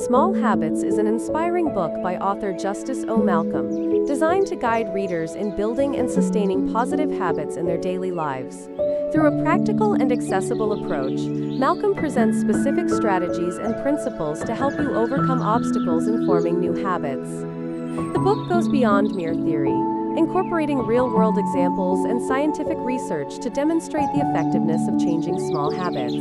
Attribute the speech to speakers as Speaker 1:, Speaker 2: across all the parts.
Speaker 1: Small Habits is an inspiring book by author Justice O. Malcolm, designed to guide readers in building and sustaining positive habits in their daily lives. Through a practical and accessible approach, Malcolm presents specific strategies and principles to help you overcome obstacles in forming new habits. The book goes beyond mere theory, incorporating real-world examples and scientific research to demonstrate the effectiveness of changing small habits.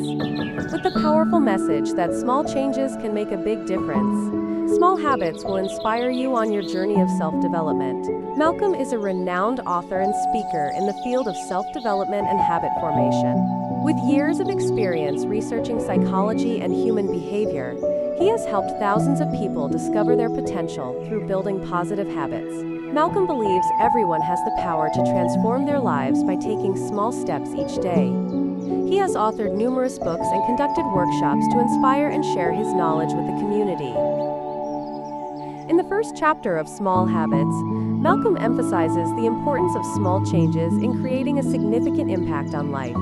Speaker 1: With the powerful message that small changes can make a big difference, Small Habits will inspire you on your journey of self-development. Malcolm is a renowned author and speaker in the field of self-development and habit formation. With years of experience researching psychology and human behavior, he has helped thousands of people discover their potential through building positive habits. Malcolm believes everyone has the power to transform their lives by taking small steps each day. He has authored numerous books and conducted workshops to inspire and share his knowledge with the community. In the first chapter of Small Habits, Malcolm emphasizes the importance of small changes in creating a significant impact on life.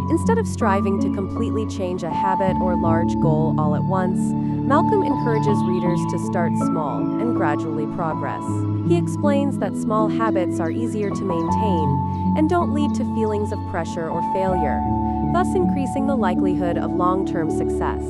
Speaker 1: Instead of striving to completely change a habit or large goal all at once, Malcolm encourages readers to start small and gradually progress. He explains that small habits are easier to maintain and don't lead to feelings of pressure or failure, thus increasing the likelihood of long-term success.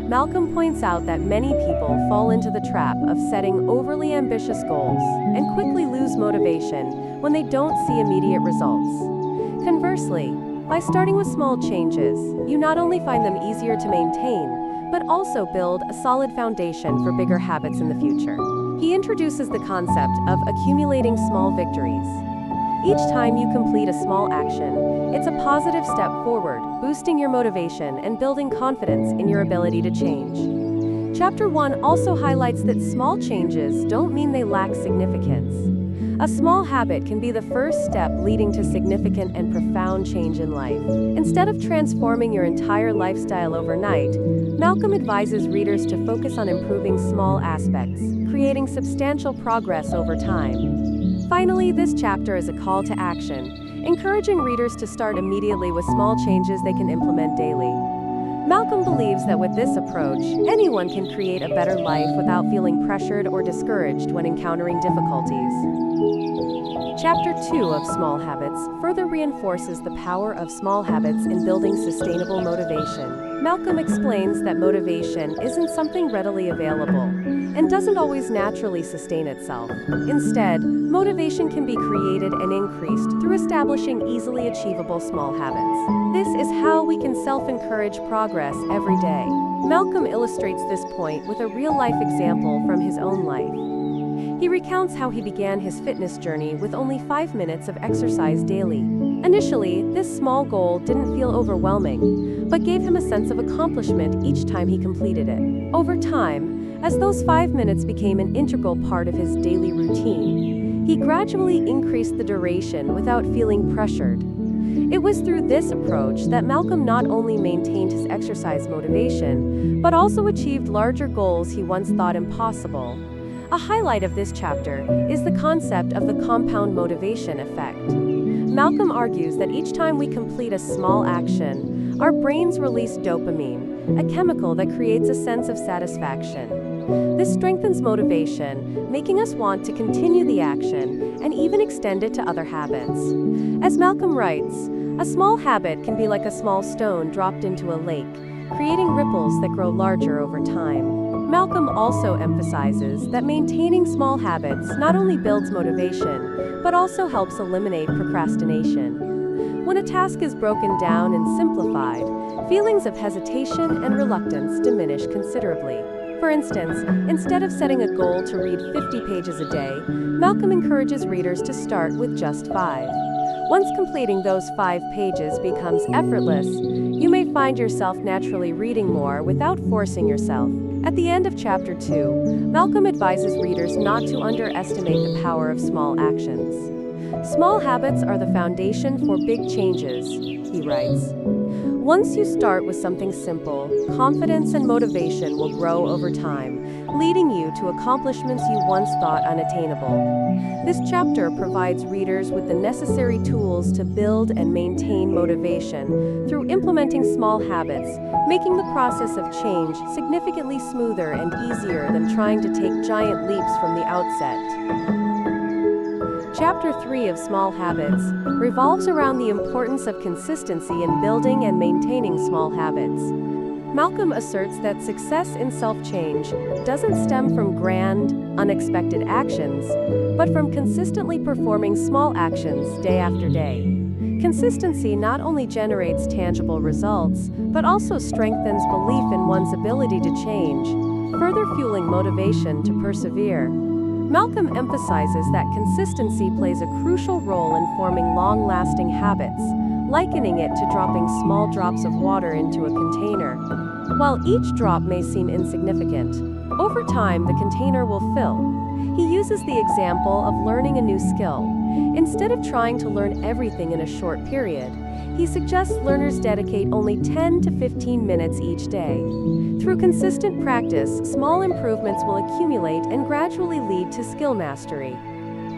Speaker 1: Malcolm points out that many people fall into the trap of setting overly ambitious goals and quickly lose motivation when they don't see immediate results. Conversely, by starting with small changes, you not only find them easier to maintain, but also build a solid foundation for bigger habits in the future. He introduces the concept of accumulating small victories. Each time you complete a small action, it's a positive step forward, boosting your motivation and building confidence in your ability to change. Chapter 1 also highlights that small changes don't mean they lack significance. A small habit can be the first step leading to significant and profound change in life. Instead of transforming your entire lifestyle overnight, Malcolm advises readers to focus on improving small aspects, creating substantial progress over time. Finally, this chapter is a call to action, encouraging readers to start immediately with small changes they can implement daily. Malcolm believes that with this approach, anyone can create a better life without feeling pressured or discouraged when encountering difficulties. Chapter 2 of Small Habits further reinforces the power of small habits in building sustainable motivation. Malcolm explains that motivation isn't something readily available and doesn't always naturally sustain itself. Instead, motivation can be created and increased through establishing easily achievable small habits. This is how we can self-encourage progress every day. Malcolm illustrates this point with a real-life example from his own life. He recounts how he began his fitness journey with only 5 minutes of exercise daily. Initially, this small goal didn't feel overwhelming, but gave him a sense of accomplishment each time he completed it. Over time, as those 5 minutes became an integral part of his daily routine, he gradually increased the duration without feeling pressured. It was through this approach that Malcolm not only maintained his exercise motivation, but also achieved larger goals he once thought impossible. A highlight of this chapter is the concept of the compound motivation effect. Malcolm argues that each time we complete a small action, our brains release dopamine, a chemical that creates a sense of satisfaction. This strengthens motivation, making us want to continue the action and even extend it to other habits. As Malcolm writes, a small habit can be like a small stone dropped into a lake, creating ripples that grow larger over time. Malcolm also emphasizes that maintaining small habits not only builds motivation, but also helps eliminate procrastination. When a task is broken down and simplified, feelings of hesitation and reluctance diminish considerably. For instance, instead of setting a goal to read 50 pages a day, Malcolm encourages readers to start with just 5. Once completing those 5 pages becomes effortless, you may find yourself naturally reading more without forcing yourself. At the end of Chapter 2, Malcolm advises readers not to underestimate the power of small actions. Small habits are the foundation for big changes, he writes. Once you start with something simple, confidence and motivation will grow over time, leading you to accomplishments you once thought unattainable. This chapter provides readers with the necessary tools to build and maintain motivation through implementing small habits, making the process of change significantly smoother and easier than trying to take giant leaps from the outset. Chapter 3 of Small Habits revolves around the importance of consistency in building and maintaining small habits. Malcolm asserts that success in self-change doesn't stem from grand, unexpected actions, but from consistently performing small actions day after day. Consistency not only generates tangible results, but also strengthens belief in one's ability to change, further fueling motivation to persevere. Malcolm emphasizes that consistency plays a crucial role in forming long-lasting habits, likening it to dropping small drops of water into a container. While each drop may seem insignificant, over time the container will fill. He uses the example of learning a new skill. Instead of trying to learn everything in a short period, he suggests learners dedicate only 10 to 15 minutes each day. Through consistent practice, small improvements will accumulate and gradually lead to skill mastery.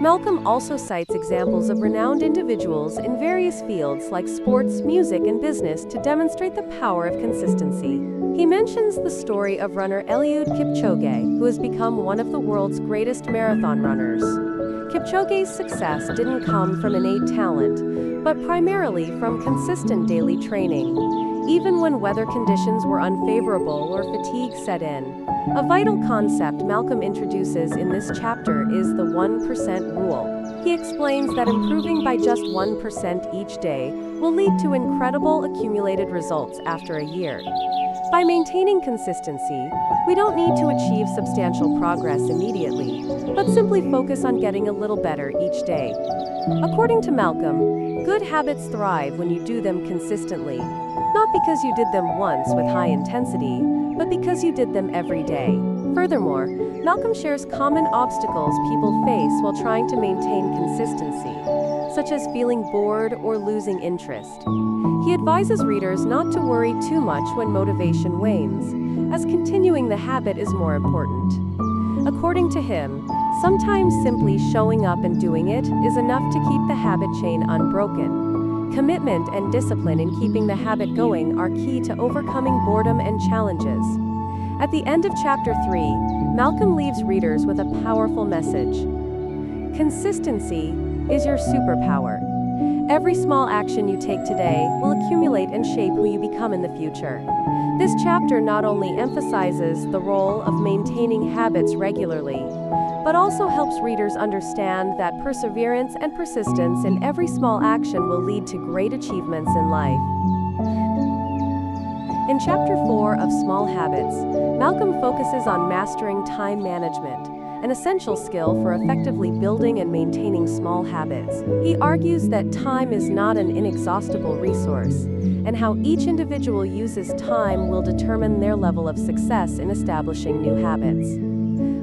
Speaker 1: Malcolm also cites examples of renowned individuals in various fields like sports, music, and business to demonstrate the power of consistency. He mentions the story of runner Eliud Kipchoge, who has become one of the world's greatest marathon runners. Kipchoge's success didn't come from innate talent, but primarily from consistent daily training, even when weather conditions were unfavorable or fatigue set in. A vital concept Malcolm introduces in this chapter is the 1% rule. He explains that improving by just 1% each day will lead to incredible accumulated results after a year. By maintaining consistency, we don't need to achieve substantial progress immediately, but simply focus on getting a little better each day. According to Malcolm, good habits thrive when you do them consistently, not because you did them once with high intensity, but because you did them every day. Furthermore, Malcolm shares common obstacles people face while trying to maintain consistency, such as feeling bored or losing interest. He advises readers not to worry too much when motivation wanes, as continuing the habit is more important. According to him, sometimes simply showing up and doing it is enough to keep the habit chain unbroken. Commitment and discipline in keeping the habit going are key to overcoming boredom and challenges. At the end of Chapter 3, Malcolm leaves readers with a powerful message. Consistency is your superpower. Every small action you take today will accumulate and shape who you become in the future. This chapter not only emphasizes the role of maintaining habits regularly, but also helps readers understand that perseverance and persistence in every small action will lead to great achievements in life. In Chapter 4 of Small Habits, Malcolm focuses on mastering time management, an essential skill for effectively building and maintaining small habits. He argues that time is not an inexhaustible resource, and how each individual uses time will determine their level of success in establishing new habits.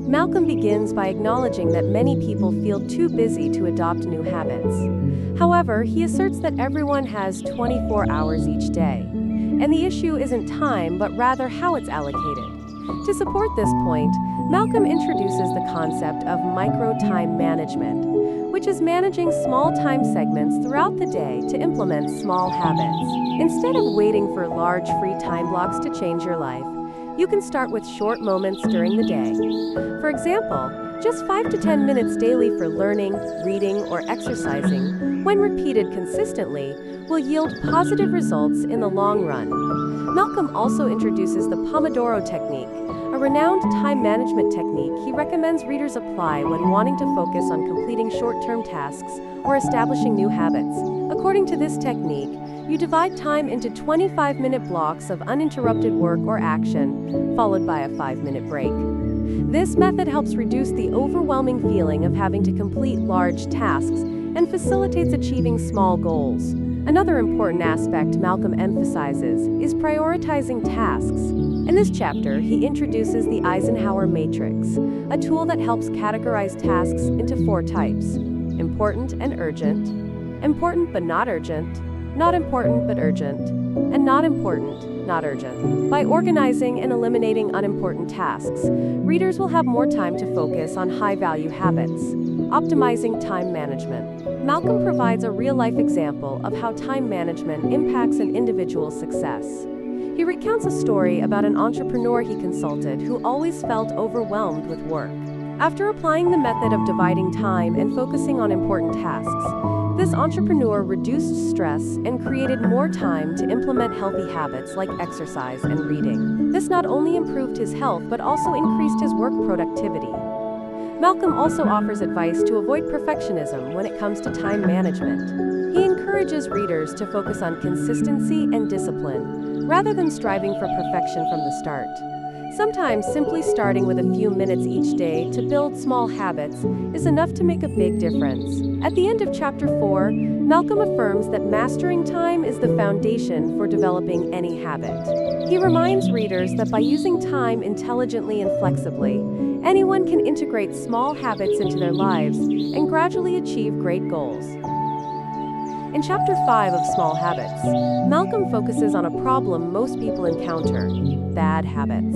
Speaker 1: Malcolm begins by acknowledging that many people feel too busy to adopt new habits. However, he asserts that everyone has 24 hours each day, and the issue isn't time, but rather how it's allocated. To support this point, Malcolm introduces the concept of micro-time management, which is managing small time segments throughout the day to implement small habits. Instead of waiting for large free time blocks to change your life, you can start with short moments during the day. For example, just 5 to 10 minutes daily for learning, reading, or exercising, when repeated consistently, will yield positive results in the long run. Malcolm also introduces the Pomodoro technique, a renowned time management technique he recommends readers apply when wanting to focus on completing short-term tasks or establishing new habits. According to this technique, you divide time into 25-minute blocks of uninterrupted work or action, followed by a 5-minute break. This method helps reduce the overwhelming feeling of having to complete large tasks and facilitates achieving small goals. Another important aspect Malcolm emphasizes is prioritizing tasks. In this chapter, he introduces the Eisenhower Matrix, a tool that helps categorize tasks into 4 types: important and urgent, important but not urgent, not important but urgent, and not important, not urgent. By organizing and eliminating unimportant tasks, readers will have more time to focus on high-value habits. Optimizing time management. Malcolm provides a real-life example of how time management impacts an individual's success. He recounts a story about an entrepreneur he consulted who always felt overwhelmed with work. After applying the method of dividing time and focusing on important tasks, this entrepreneur reduced stress and created more time to implement healthy habits like exercise and reading. This not only improved his health but also increased his work productivity. Malcolm also offers advice to avoid perfectionism when it comes to time management. He encourages readers to focus on consistency and discipline, rather than striving for perfection from the start. Sometimes simply starting with a few minutes each day to build small habits is enough to make a big difference. At the end of Chapter 4, Malcolm affirms that mastering time is the foundation for developing any habit. He reminds readers that by using time intelligently and flexibly, anyone can integrate small habits into their lives and gradually achieve great goals. In Chapter 5 of Small Habits, Malcolm focuses on a problem most people encounter: bad habits.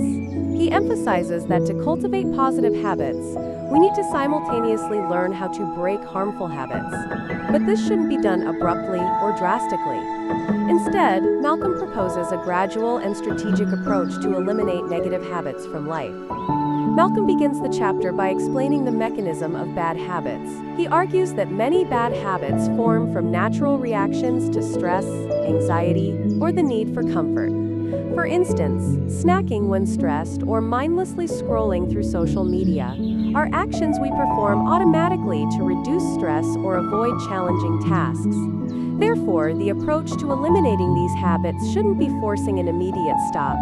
Speaker 1: He emphasizes that to cultivate positive habits, we need to simultaneously learn how to break harmful habits. But this shouldn't be done abruptly or drastically. Instead, Malcolm proposes a gradual and strategic approach to eliminate negative habits from life. Malcolm begins the chapter by explaining the mechanism of bad habits. He argues that many bad habits form from natural reactions to stress, anxiety, or the need for comfort. For instance, snacking when stressed or mindlessly scrolling through social media are actions we perform automatically to reduce stress or avoid challenging tasks. Therefore, the approach to eliminating these habits shouldn't be forcing an immediate stop,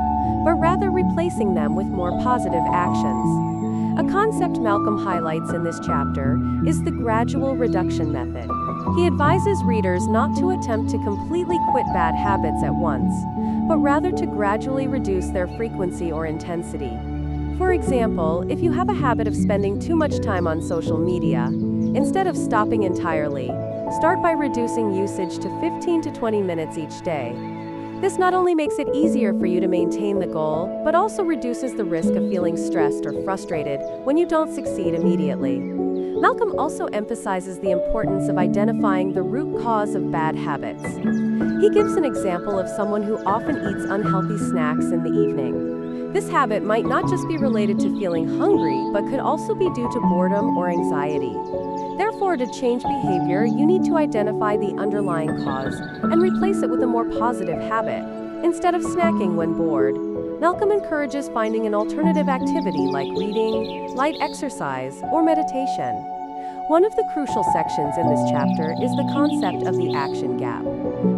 Speaker 1: but rather replacing them with more positive actions. A concept Malcolm highlights in this chapter is the gradual reduction method. He advises readers not to attempt to completely quit bad habits at once, but rather to gradually reduce their frequency or intensity. For example, if you have a habit of spending too much time on social media, instead of stopping entirely, start by reducing usage to 15 to 20 minutes each day. This not only makes it easier for you to maintain the goal, but also reduces the risk of feeling stressed or frustrated when you don't succeed immediately. Malcolm also emphasizes the importance of identifying the root cause of bad habits. He gives an example of someone who often eats unhealthy snacks in the evening. This habit might not just be related to feeling hungry, but could also be due to boredom or anxiety. Therefore, to change behavior, you need to identify the underlying cause and replace it with a more positive habit. Instead of snacking when bored, Malcolm encourages finding an alternative activity like reading, light exercise, or meditation. One of the crucial sections in this chapter is the concept of the action gap.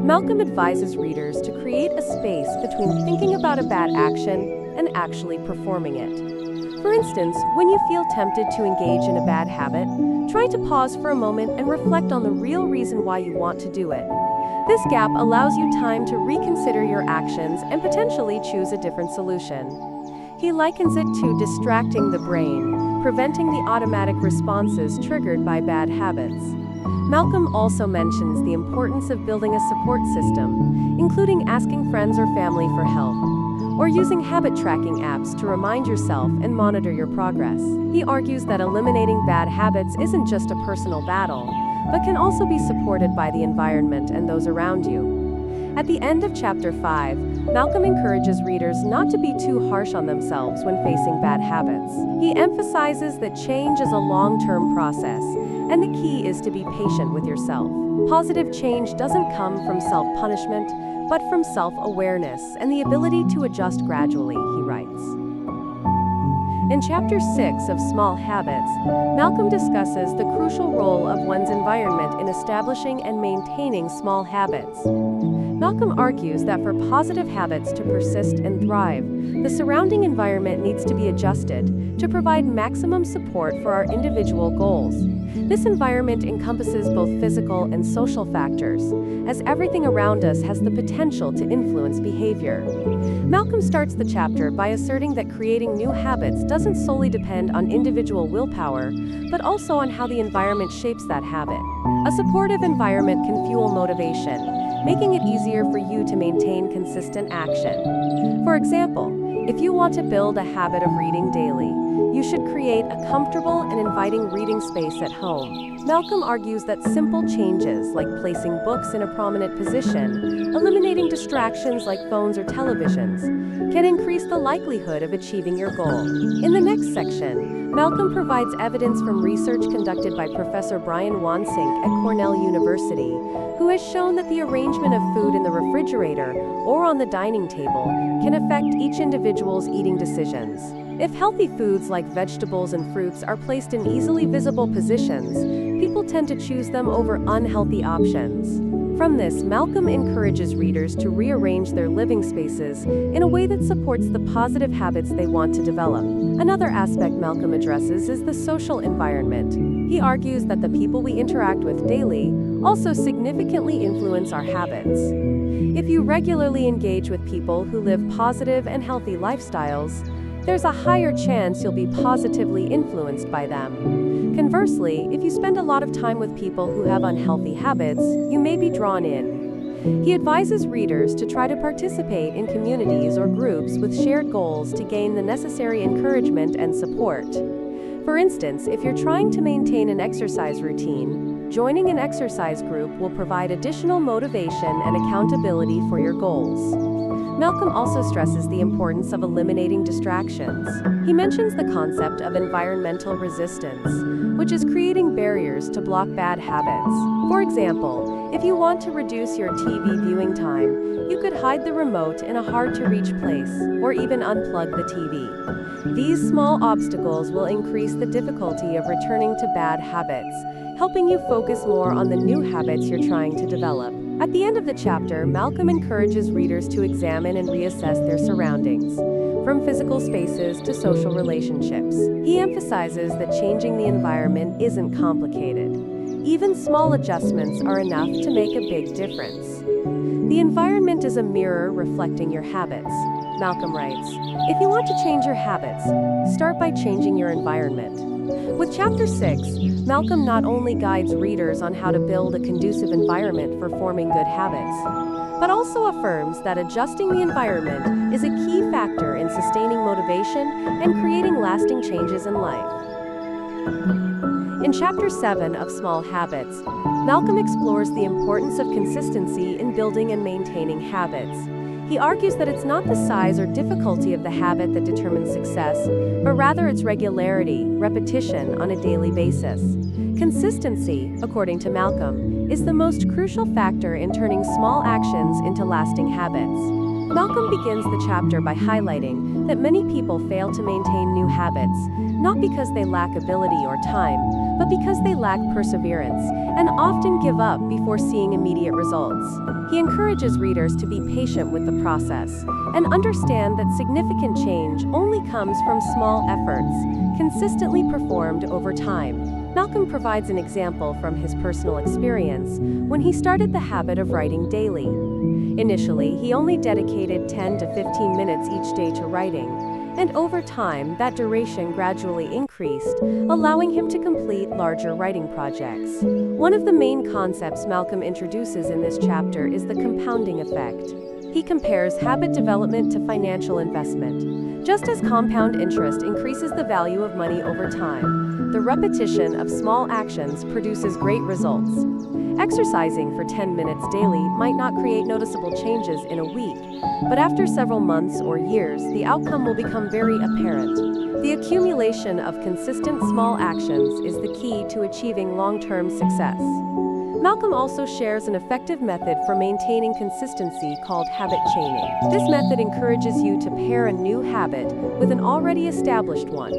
Speaker 1: Malcolm advises readers to create a space between thinking about a bad action and actually performing it. For instance, when you feel tempted to engage in a bad habit, try to pause for a moment and reflect on the real reason why you want to do it. This gap allows you time to reconsider your actions and potentially choose a different solution. He likens it to distracting the brain, preventing the automatic responses triggered by bad habits. Malcolm also mentions the importance of building a support system, including asking friends or family for help, or using habit tracking apps to remind yourself and monitor your progress. He argues that eliminating bad habits isn't just a personal battle, but can also be supported by the environment and those around you. At the end of Chapter 5, Malcolm encourages readers not to be too harsh on themselves when facing bad habits. He emphasizes that change is a long-term process, and the key is to be patient with yourself. Positive change doesn't come from self-punishment, but from self-awareness and the ability to adjust gradually, he writes. In Chapter 6 of Small Habits, Malcolm discusses the crucial role of one's environment in establishing and maintaining small habits. Malcolm argues that for positive habits to persist and thrive, the surrounding environment needs to be adjusted to provide maximum support for our individual goals. This environment encompasses both physical and social factors, as everything around us has the potential to influence behavior. Malcolm starts the chapter by asserting that creating new habits doesn't solely depend on individual willpower, but also on how the environment shapes that habit. A supportive environment can fuel motivation, making it easier for you to maintain consistent action. For example, if you want to build a habit of reading daily, you should create a comfortable and inviting reading space at home. Malcolm argues that simple changes, like placing books in a prominent position, eliminating distractions like phones or televisions, can increase the likelihood of achieving your goal. In the next section, Malcolm provides evidence from research conducted by Professor Brian Wansink at Cornell University, who has shown that the arrangement of food in the refrigerator or on the dining table can affect each individual's eating decisions. If healthy foods like vegetables and fruits are placed in easily visible positions, people tend to choose them over unhealthy options. From this, Malcolm encourages readers to rearrange their living spaces in a way that supports the positive habits they want to develop. Another aspect Malcolm addresses is the social environment. He argues that the people we interact with daily also significantly influence our habits. If you regularly engage with people who live positive and healthy lifestyles, there's a higher chance you'll be positively influenced by them. Conversely, if you spend a lot of time with people who have unhealthy habits, you may be drawn in. He advises readers to try to participate in communities or groups with shared goals to gain the necessary encouragement and support. For instance, if you're trying to maintain an exercise routine, joining an exercise group will provide additional motivation and accountability for your goals. Malcolm also stresses the importance of eliminating distractions. He mentions the concept of environmental resistance, which is creating barriers to block bad habits. For example, if you want to reduce your TV viewing time, you could hide the remote in a hard-to-reach place, or even unplug the TV. These small obstacles will increase the difficulty of returning to bad habits, helping you focus more on the new habits you're trying to develop. At the end of the chapter, Malcolm encourages readers to examine and reassess their surroundings, from physical spaces to social relationships. He emphasizes that changing the environment isn't complicated. Even small adjustments are enough to make a big difference. The environment is a mirror reflecting your habits, Malcolm writes. If you want to change your habits, start by changing your environment. With Chapter 6, Malcolm not only guides readers on how to build a conducive environment for forming good habits, but also affirms that adjusting the environment is a key factor in sustaining motivation and creating lasting changes in life. In Chapter 7 of Small Habits, Malcolm explores the importance of consistency in building and maintaining habits. He argues that it's not the size or difficulty of the habit that determines success, but rather its regularity, repetition on a daily basis. Consistency, according to Malcolm, is the most crucial factor in turning small actions into lasting habits. Malcolm begins the chapter by highlighting that many people fail to maintain new habits, not because they lack ability or time, but because they lack perseverance, and often give up before seeing immediate results. He encourages readers to be patient with the process, and understand that significant change only comes from small efforts, consistently performed over time. Malcolm provides an example from his personal experience when he started the habit of writing daily. Initially, he only dedicated 10 to 15 minutes each day to writing, and over time, that duration gradually increased, allowing him to complete larger writing projects. One of the main concepts Malcolm introduces in this chapter is the compounding effect. He compares habit development to financial investment. Just as compound interest increases the value of money over time, the repetition of small actions produces great results. Exercising for 10 minutes daily might not create noticeable changes in a week, but after several months or years, the outcome will become very apparent. The accumulation of consistent small actions is the key to achieving long-term success. Malcolm also shares an effective method for maintaining consistency called habit chaining. This method encourages you to pair a new habit with an already established one.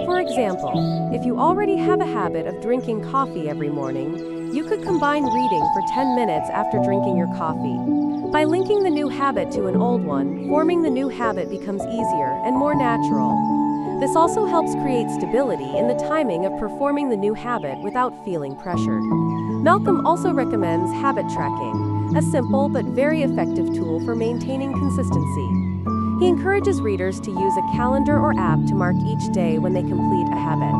Speaker 1: For example, if you already have a habit of drinking coffee every morning, you could combine reading for 10 minutes after drinking your coffee. By linking the new habit to an old one, forming the new habit becomes easier and more natural. This also helps create stability in the timing of performing the new habit without feeling pressured. Malcolm also recommends habit tracking, a simple but very effective tool for maintaining consistency. He encourages readers to use a calendar or app to mark each day when they complete a habit.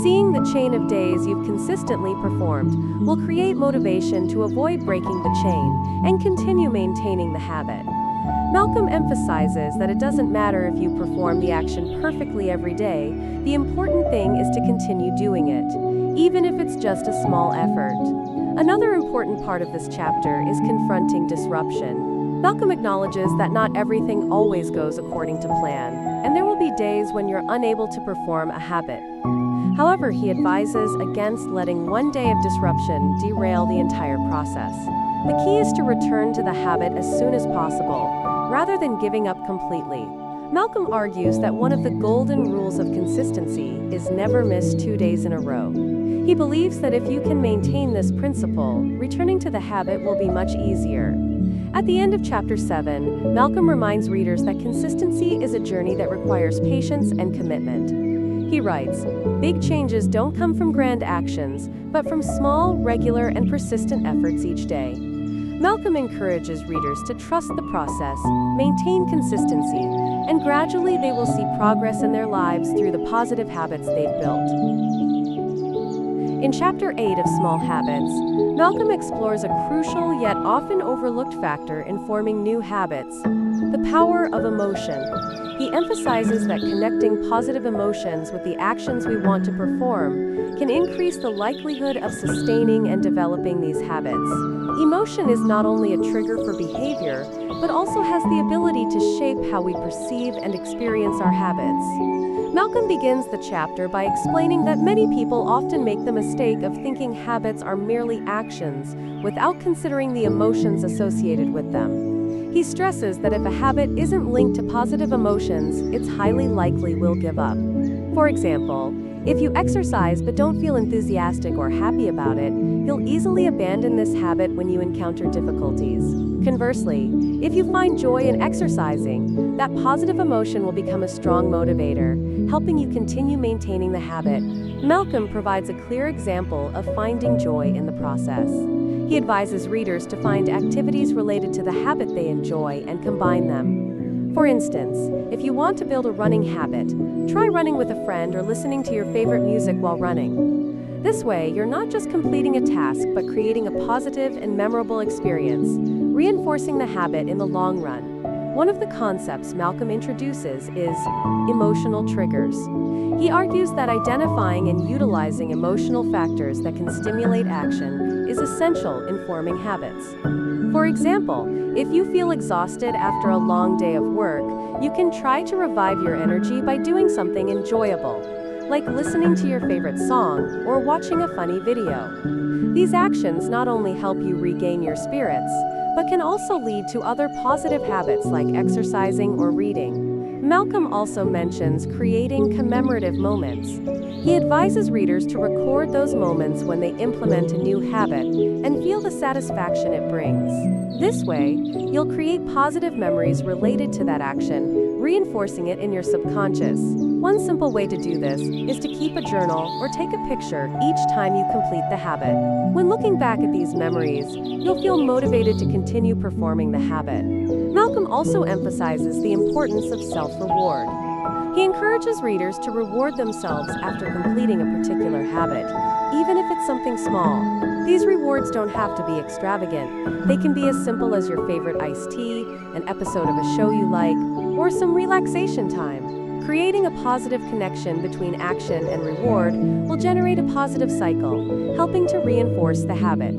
Speaker 1: Seeing the chain of days you've consistently performed will create motivation to avoid breaking the chain and continue maintaining the habit. Malcolm emphasizes that it doesn't matter if you perform the action perfectly every day, the important thing is to continue doing it, even if it's just a small effort. Another important part of this chapter is confronting disruption. Malcolm acknowledges that not everything always goes according to plan, and there will be days when you're unable to perform a habit. However, he advises against letting one day of disruption derail the entire process. The key is to return to the habit as soon as possible, rather than giving up completely. Malcolm argues that one of the golden rules of consistency is never miss 2 days in a row. He believes that if you can maintain this principle, returning to the habit will be much easier. At the end of Chapter 7, Malcolm reminds readers that consistency is a journey that requires patience and commitment. He writes, "Big changes don't come from grand actions, but from small, regular, and persistent efforts each day." Malcolm encourages readers to trust the process, maintain consistency, and gradually they will see progress in their lives through the positive habits they've built. In Chapter 8 of Small Habits, Malcolm explores a crucial yet often overlooked factor in forming new habits: the power of emotion. He emphasizes that connecting positive emotions with the actions we want to perform can increase the likelihood of sustaining and developing these habits. Emotion is not only a trigger for behavior, but also has the ability to shape how we perceive and experience our habits. Malcolm begins the chapter by explaining that many people often make the mistake of thinking habits are merely actions without considering the emotions associated with them. He stresses that if a habit isn't linked to positive emotions, it's highly likely we'll give up. For example, if you exercise but don't feel enthusiastic or happy about it, you'll easily abandon this habit when you encounter difficulties. Conversely, if you find joy in exercising, that positive emotion will become a strong motivator, helping you continue maintaining the habit. Malcolm provides a clear example of finding joy in the process. He advises readers to find activities related to the habit they enjoy and combine them. For instance, if you want to build a running habit, try running with a friend or listening to your favorite music while running. This way, you're not just completing a task but creating a positive and memorable experience, reinforcing the habit in the long run. One of the concepts Malcolm introduces is emotional triggers. He argues that identifying and utilizing emotional factors that can stimulate action is essential in forming habits. For example, if you feel exhausted after a long day of work, you can try to revive your energy by doing something enjoyable, like listening to your favorite song or watching a funny video. These actions not only help you regain your spirits, but can also lead to other positive habits like exercising or reading. Malcolm also mentions creating commemorative moments. He advises readers to record those moments when they implement a new habit and feel the satisfaction it brings. This way, you'll create positive memories related to that action, reinforcing it in your subconscious. One simple way to do this is to keep a journal or take a picture each time you complete the habit. When looking back at these memories, you'll feel motivated to continue performing the habit. Malcolm also emphasizes the importance of self-reward. He encourages readers to reward themselves after completing a particular habit, even if it's something small. These rewards don't have to be extravagant. They can be as simple as your favorite iced tea, an episode of a show you like, or some relaxation time. Creating a positive connection between action and reward will generate a positive cycle, helping to reinforce the habit.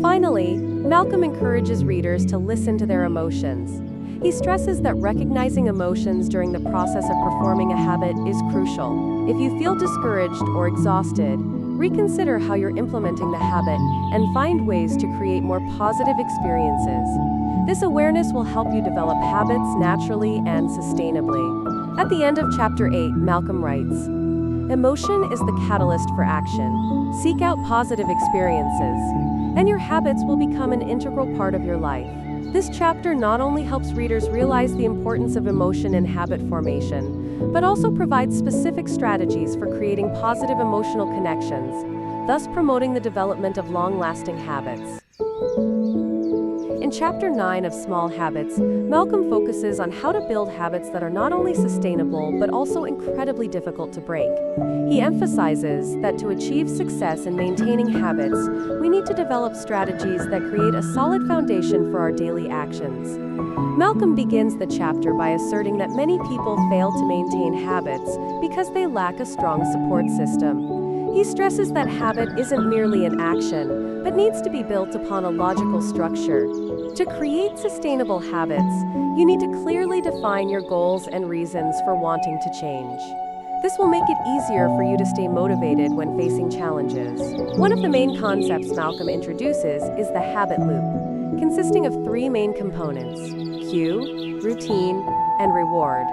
Speaker 1: Finally, Malcolm encourages readers to listen to their emotions. He stresses that recognizing emotions during the process of performing a habit is crucial. If you feel discouraged or exhausted, reconsider how you're implementing the habit and find ways to create more positive experiences. This awareness will help you develop habits naturally and sustainably. At the end of Chapter 8, Malcolm writes, "Emotion is the catalyst for action. Seek out positive experiences, and your habits will become an integral part of your life." This chapter not only helps readers realize the importance of emotion in habit formation, but also provides specific strategies for creating positive emotional connections, thus promoting the development of long-lasting habits. In Chapter 9 of Small Habits, Malcolm focuses on how to build habits that are not only sustainable but also incredibly difficult to break. He emphasizes that to achieve success in maintaining habits, we need to develop strategies that create a solid foundation for our daily actions. Malcolm begins the chapter by asserting that many people fail to maintain habits because they lack a strong support system. He stresses that habit isn't merely an action, but needs to be built upon a logical structure. To create sustainable habits, you need to clearly define your goals and reasons for wanting to change. This will make it easier for you to stay motivated when facing challenges. One of the main concepts Malcolm introduces is the habit loop, consisting of three main components: cue, routine, and reward.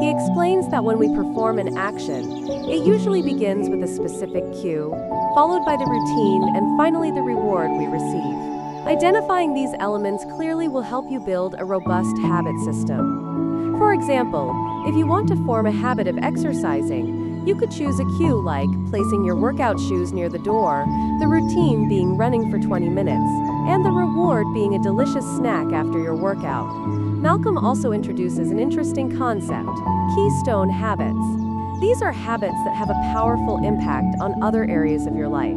Speaker 1: He explains that when we perform an action, it usually begins with a specific cue, followed by the routine, and finally the reward we receive. Identifying these elements clearly will help you build a robust habit system. For example, if you want to form a habit of exercising, you could choose a cue like placing your workout shoes near the door, the routine being running for 20 minutes, and the reward being a delicious snack after your workout. Malcolm also introduces an interesting concept: keystone habits. These are habits that have a powerful impact on other areas of your life.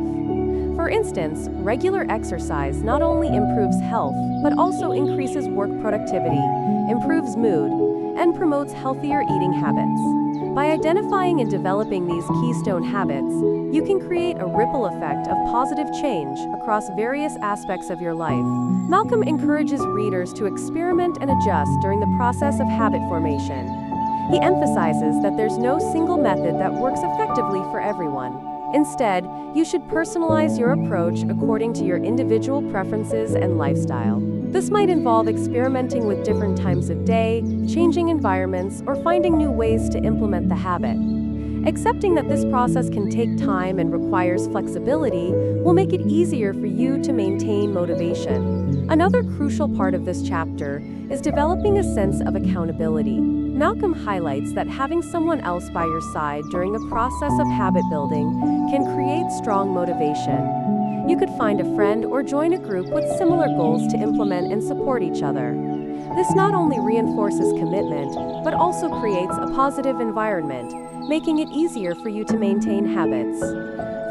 Speaker 1: For instance, regular exercise not only improves health, but also increases work productivity, improves mood, and promotes healthier eating habits. By identifying and developing these keystone habits, you can create a ripple effect of positive change across various aspects of your life. Malcolm encourages readers to experiment and adjust during the process of habit formation. He emphasizes that there's no single method that works effectively for everyone. Instead, you should personalize your approach according to your individual preferences and lifestyle. This might involve experimenting with different times of day, changing environments, or finding new ways to implement the habit. Accepting that this process can take time and requires flexibility will make it easier for you to maintain motivation. Another crucial part of this chapter is developing a sense of accountability. Malcolm highlights that having someone else by your side during the process of habit building can create strong motivation. You could find a friend or join a group with similar goals to implement and support each other. This not only reinforces commitment, but also creates a positive environment, making it easier for you to maintain habits.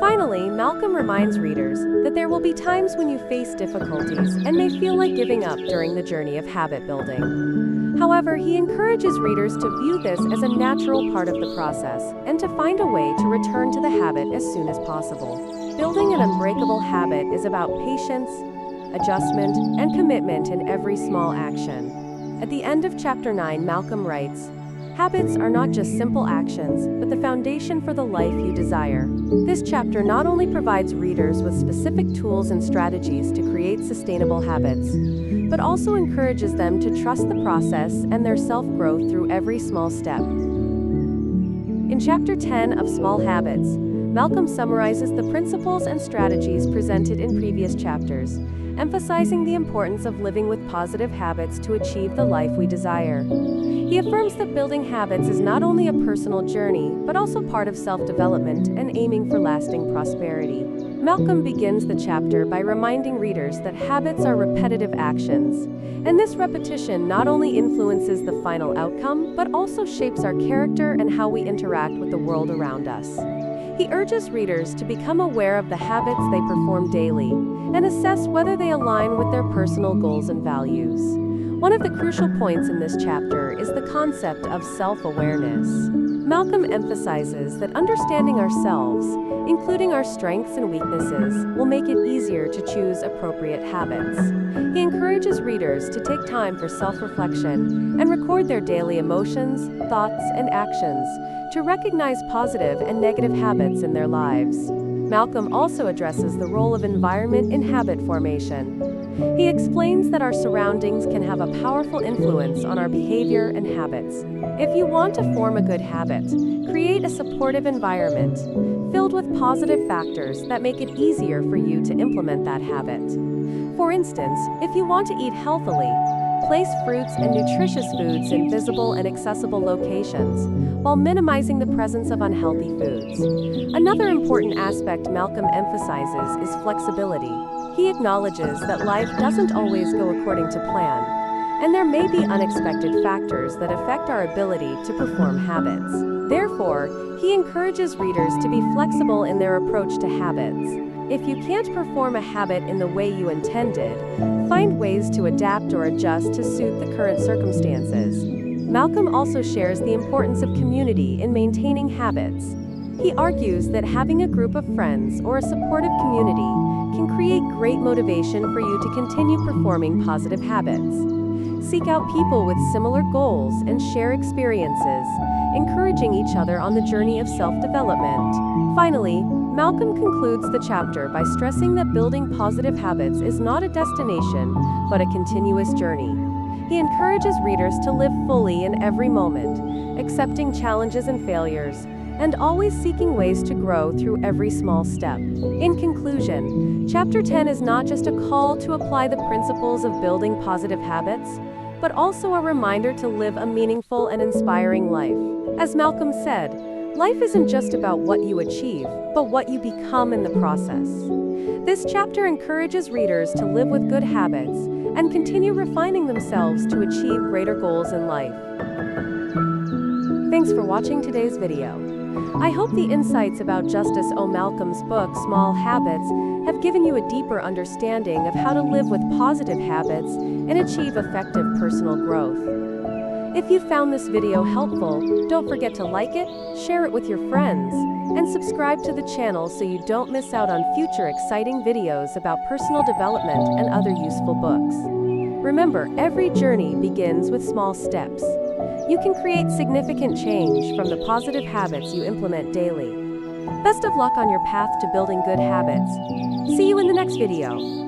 Speaker 1: Finally, Malcolm reminds readers that there will be times when you face difficulties and may feel like giving up during the journey of habit building. However, he encourages readers to view this as a natural part of the process and to find a way to return to the habit as soon as possible. Building an unbreakable habit is about patience, adjustment, and commitment in every small action. At the end of Chapter 9, Malcolm writes, "Habits are not just simple actions, but the foundation for the life you desire." This chapter not only provides readers with specific tools and strategies to create sustainable habits, but also encourages them to trust the process and their self-growth through every small step. In Chapter 10 of Small Habits, Malcolm summarizes the principles and strategies presented in previous chapters, emphasizing the importance of living with positive habits to achieve the life we desire. He affirms that building habits is not only a personal journey, but also part of self-development and aiming for lasting prosperity. Malcolm begins the chapter by reminding readers that habits are repetitive actions, and this repetition not only influences the final outcome, but also shapes our character and how we interact with the world around us. He urges readers to become aware of the habits they perform daily and assess whether they align with their personal goals and values. One of the crucial points in this chapter is the concept of self-awareness. Malcolm emphasizes that understanding ourselves, including our strengths and weaknesses, will make it easier to choose appropriate habits. He encourages readers to take time for self-reflection and record their daily emotions, thoughts, and actions to recognize positive and negative habits in their lives. Malcolm also addresses the role of environment in habit formation. He explains that our surroundings can have a powerful influence on our behavior and habits. If you want to form a good habit, create a supportive environment filled with positive factors that make it easier for you to implement that habit. For instance, if you want to eat healthily, place fruits and nutritious foods in visible and accessible locations, while minimizing the presence of unhealthy foods. Another important aspect Malcolm emphasizes is flexibility. He acknowledges that life doesn't always go according to plan, and there may be unexpected factors that affect our ability to perform habits. Therefore, he encourages readers to be flexible in their approach to habits. If you can't perform a habit in the way you intended, find ways to adapt or adjust to suit the current circumstances. Malcolm also shares the importance of community in maintaining habits. He argues that having a group of friends or a supportive community can create great motivation for you to continue performing positive habits. Seek out people with similar goals and share experiences, encouraging each other on the journey of self-development. Finally, Malcolm concludes the chapter by stressing that building positive habits is not a destination, but a continuous journey. He encourages readers to live fully in every moment, accepting challenges and failures, and always seeking ways to grow through every small step. In conclusion, Chapter 10 is not just a call to apply the principles of building positive habits, but also a reminder to live a meaningful and inspiring life. As Malcolm said, life isn't just about what you achieve, but what you become in the process. This chapter encourages readers to live with good habits and continue refining themselves to achieve greater goals in life. Thanks for watching today's video. I hope the insights about Justice O. Malcolm's book, Small Habits, have given you a deeper understanding of how to live with positive habits and achieve effective personal growth. If you found this video helpful, don't forget to like it, share it with your friends, and subscribe to the channel so you don't miss out on future exciting videos about personal development and other useful books. Remember, every journey begins with small steps. You can create significant change from the positive habits you implement daily. Best of luck on your path to building good habits. See you in the next video.